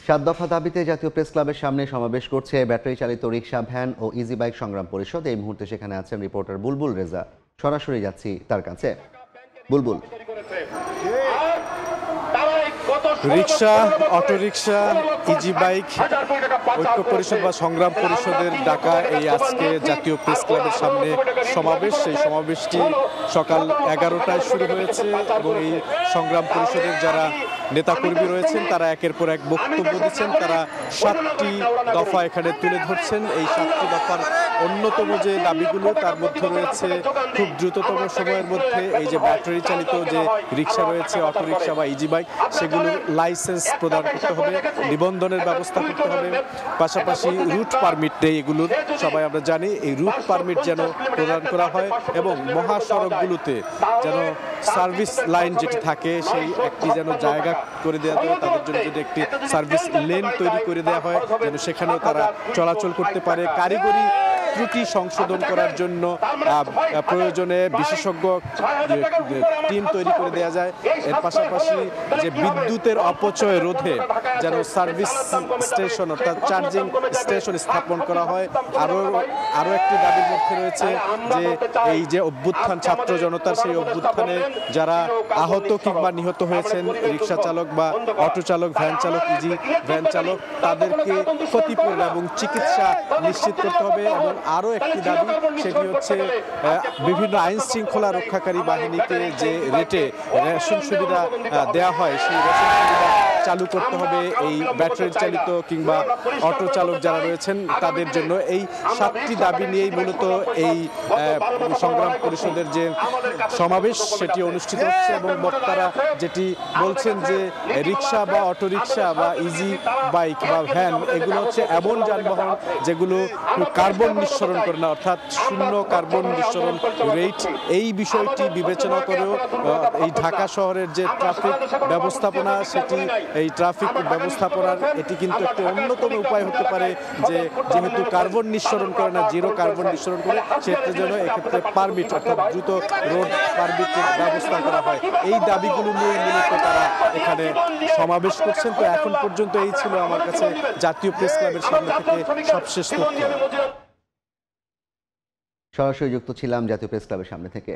সাত দফা দাবিতে জাতীয় প্রেস ক্লাবের সামনে সমাবেশ করছে ব্যাটারি চালিত রিকশা, ভ্যান ও ইজি বাইক সংগ্রাম পরিষদ। এই মুহূর্তে সেখানে আছেন রিপোর্টার বুলবুল রেজা। সরাসরি যাচ্ছি তার কাছে। বুলবুল, রিকশা, অটোরিকশা, ইজি বাইক ঐক্য পরিষদ বা সংগ্রাম পরিষদের ডাকা এই আজকে জাতীয় প্রেস ক্লাবের সামনে সমাবেশ। সেই সমাবেশটি সকাল 11টায় শুরু হয়েছে এবং এই সংগ্রাম পরিষদের যারা নেতাকর্মী রয়েছেন তারা একের পর এক বক্তব্য দিচ্ছেন। তারা 7টি দফা এখানে তুলে ধরছেন। এই 7টি দফার অন্যতম যে দাবিগুলো তার মধ্যে রয়েছে খুব দ্রুততম সময়ের মধ্যে এই যে ব্যাটারি চালিত যে রিকশা রয়েছে, অটোরিকশা বা ইজি বাইক, সেগুলোর লাইসেন্স প্রদান করতে হবে, নিবন্ধনের ব্যবস্থা করতে হবে। পাশাপাশি রুট পারমিট নেই এগুলোর, সবাই আমরা জানি। এই রুট পারমিট যেন প্রদান করা হয় এবং মহাসড়কগুলোতে যেন সার্ভিস লাইন যেটি থাকে সেই একটি যেন জায়গা করে দেওয়া হয়, তাদের জন্য যদি একটি সার্ভিস লেন তৈরি করে দেওয়া হয় যেন সেখানেও তারা চলাচল করতে পারে। কারিগরি ত্রুটি সংশোধন করার জন্য প্রয়োজনে বিশেষজ্ঞ টিম তৈরি করে দেওয়া যায়। এর পাশাপাশি যে বিদ্যুতের অপচয় রোধে যেন সার্ভিস স্টেশন অর্থাৎ চার্জিং স্টেশন স্থাপন করা হয়। আরও একটি দাবির মধ্যে রয়েছে যে এই যে অভ্যুত্থান ছাত্র জনতার, সেই অভ্যুত্থানে যারা আহত কিংবা নিহত হয়েছেন, রিকশা চালক বা অটো চালক, ভ্যান চালক, ইজি ভ্যান চালক, তাদেরকে ক্ষতিপূরণ এবং চিকিৎসা নিশ্চিত করতে হবে। এবং আরও একটি দাবি, সেটি হচ্ছে বিভিন্ন আইন শৃঙ্খলা রক্ষাকারী বাহিনীকে যে রেটে রেশন সুবিধা দেওয়া হয় সেই রেশন সুবিধা চালু করতে হবে এই ব্যাটারি চালিত কিংবা অটো চালক যারা রয়েছেন তাদের জন্য। এই 7টি দাবি নিয়েই মূলত এই সংগ্রাম পরিষদের যে সমাবেশ সেটি অনুষ্ঠিত হচ্ছে এবং বক্তারা যেটি বলছেন যে রিকশা বা অটোরিকশা বা ইজি বাইক বা ভ্যান এগুলো হচ্ছে এমন যানবাহন যেগুলো কার্বন নিঃসরণ করে না, অর্থাৎ শূন্য কার্বন নিঃসরণ রেট। এই বিষয়টি বিবেচনা করেও এই ঢাকা শহরের যে ট্রাফিক ব্যবস্থাপনা, সেটি এই ট্রাফিক ব্যবস্থাপনার এটি কিন্তু একটি অন্যতম উপায় হতে পারে যে যেহেতু কার্বন নিঃসরণ করে না, জিরো কার্বন নিঃসরণ করে, সেক্ষেত্রে যেন এক্ষেত্রে পারমিট অর্থাৎ দ্রুত রোড পারমিটের ব্যবস্থা করা হয়। এই দাবিগুলো নিয়ে মূলত তারা এখানে সমাবেশ করছেন। তো এখন পর্যন্ত এই ছিল আমার কাছে জাতীয় প্রেস ক্লাবের সামনে থেকে সবশেষ তথ্য। সরাসরি যুক্ত ছিলাম জাতীয় প্রেস ক্লাবের সামনে থেকে।